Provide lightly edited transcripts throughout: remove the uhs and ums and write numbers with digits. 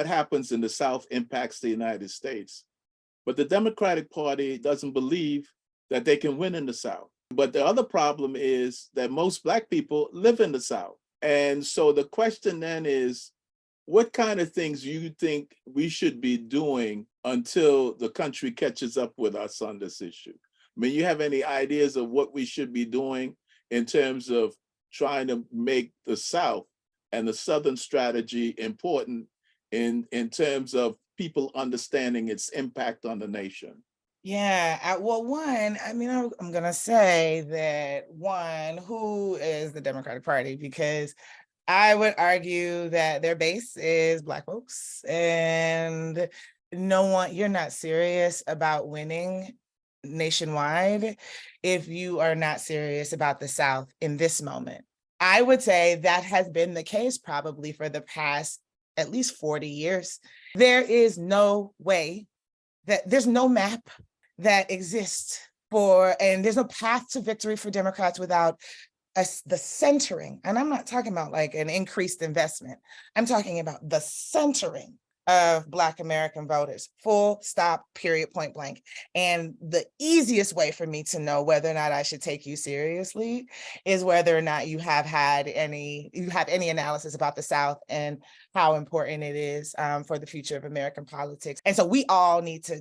what happens in the South impacts the United States. But the Democratic Party doesn't believe that they can win in the South. But the other problem is that most Black people live in the South. And so the question then is, what kind of things you think we should be doing until the country catches up with us on this issue? I mean, you have any ideas of what we should be doing in terms of trying to make the South and the Southern strategy important in terms of people understanding its impact on the nation? Yeah, well, one, I mean, I'm going to say that one, who is the Democratic Party? Because I would argue that their base is Black folks, and you're not serious about winning nationwide if you are not serious about the South in this moment. I would say that has been the case probably for the past at least 40 years. There is no way there's no map that exists and there's no path to victory for Democrats without the centering. And I'm not talking about like an increased investment. I'm talking about the centering of Black American voters, full stop, period, point blank. And the easiest way for me to know whether or not I should take you seriously is whether or not you have any analysis about the South and how important it is for the future of American politics. And so we all need to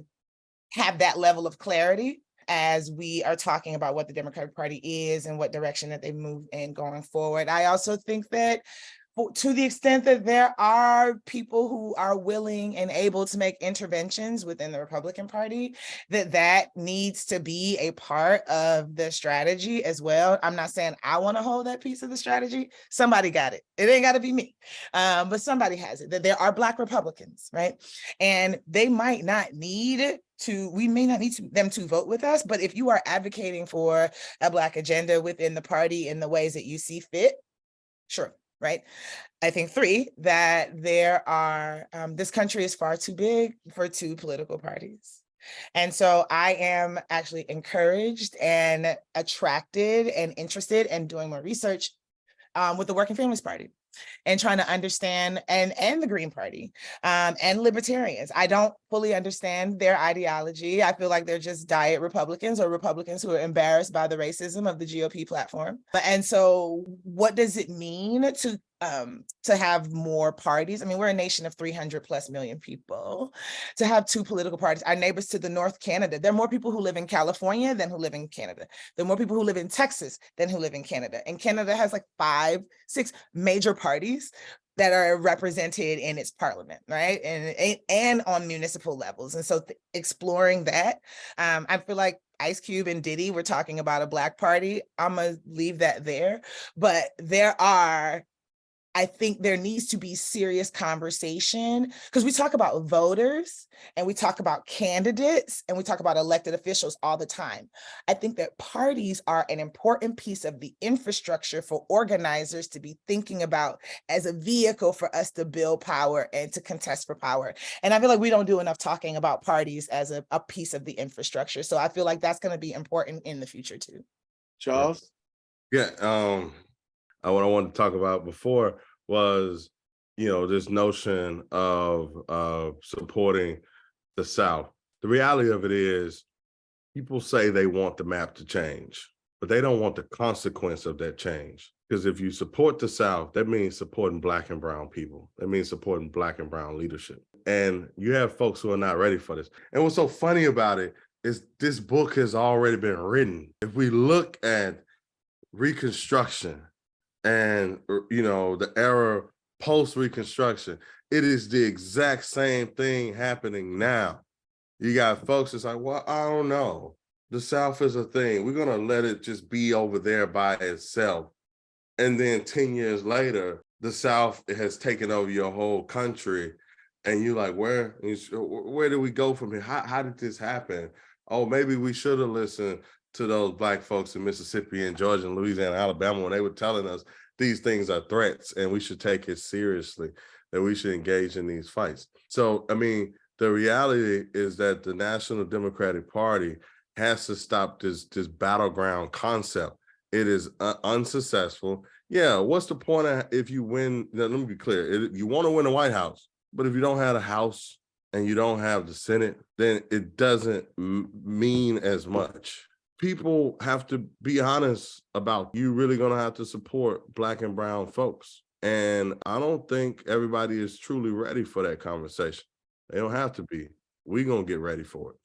have that level of clarity as we are talking about what the Democratic Party is and what direction that they move in going forward. I also think that to the extent that there are people who are willing and able to make interventions within the Republican Party, that needs to be a part of the strategy as well. I'm not saying I want to hold that piece of the strategy. Somebody got it. It ain't got to be me, but somebody has it. That there are Black Republicans, right? And they might not need we may not need them to vote with us, but if you are advocating for a Black agenda within the party in the ways that you see fit, sure. Right. I think three, that this country is far too big for two political parties. And so I am actually encouraged and attracted and interested in doing more research with the Working Families Party and trying to understand, and the Green Party and libertarians. I don't fully understand their ideology. I feel like they're just diet Republicans or Republicans who are embarrassed by the racism of the GOP platform. And so what does it mean to have more parties? I mean, we're a nation of 300 plus million people. To have two political parties, our neighbors to the north, Canada, there are more people who live in California than who live in Canada. There are more people who live in Texas than who live in Canada. And Canada has like 5-6 major parties that are represented in its parliament, right? And on municipal levels. And so exploring that, I feel like Ice Cube and Diddy were talking about a Black party. I'm gonna leave that there. But I think there needs to be serious conversation, because we talk about voters and we talk about candidates and we talk about elected officials all the time. I think that parties are an important piece of the infrastructure for organizers to be thinking about as a vehicle for us to build power and to contest for power. And I feel like we don't do enough talking about parties as a piece of the infrastructure. So I feel like that's going to be important in the future too. Charles? Yeah. What I wanted to talk about before was, this notion of supporting the South. The reality of it is, people say they want the map to change, but they don't want the consequence of that change. Because if you support the South, that means supporting Black and brown people. That means supporting Black and brown leadership. And you have folks who are not ready for this. And what's so funny about it is this book has already been written. If we look at Reconstruction, and the era post-Reconstruction, it is the exact same thing happening now. You got folks that's like, well, I don't know. The South is a thing. We're going to let it just be over there by itself. And then 10 years later, the South has taken over your whole country. And you're like, where do we go from here? How did this happen? Oh, maybe we should have listened to those Black folks in Mississippi and Georgia and Louisiana, Alabama, when they were telling us these things are threats and we should take it seriously, that we should engage in these fights. So, I mean, the reality is that the National Democratic Party has to stop this battleground concept. It is unsuccessful. Yeah, what's the point if you win? Now, let me be clear. If you want to win the White House, But if you don't have a House and you don't have the Senate, then it doesn't mean as much. People have to be honest about you really going to have to support Black and brown folks. And I don't think everybody is truly ready for that conversation. They don't have to be. We're going to get ready for it.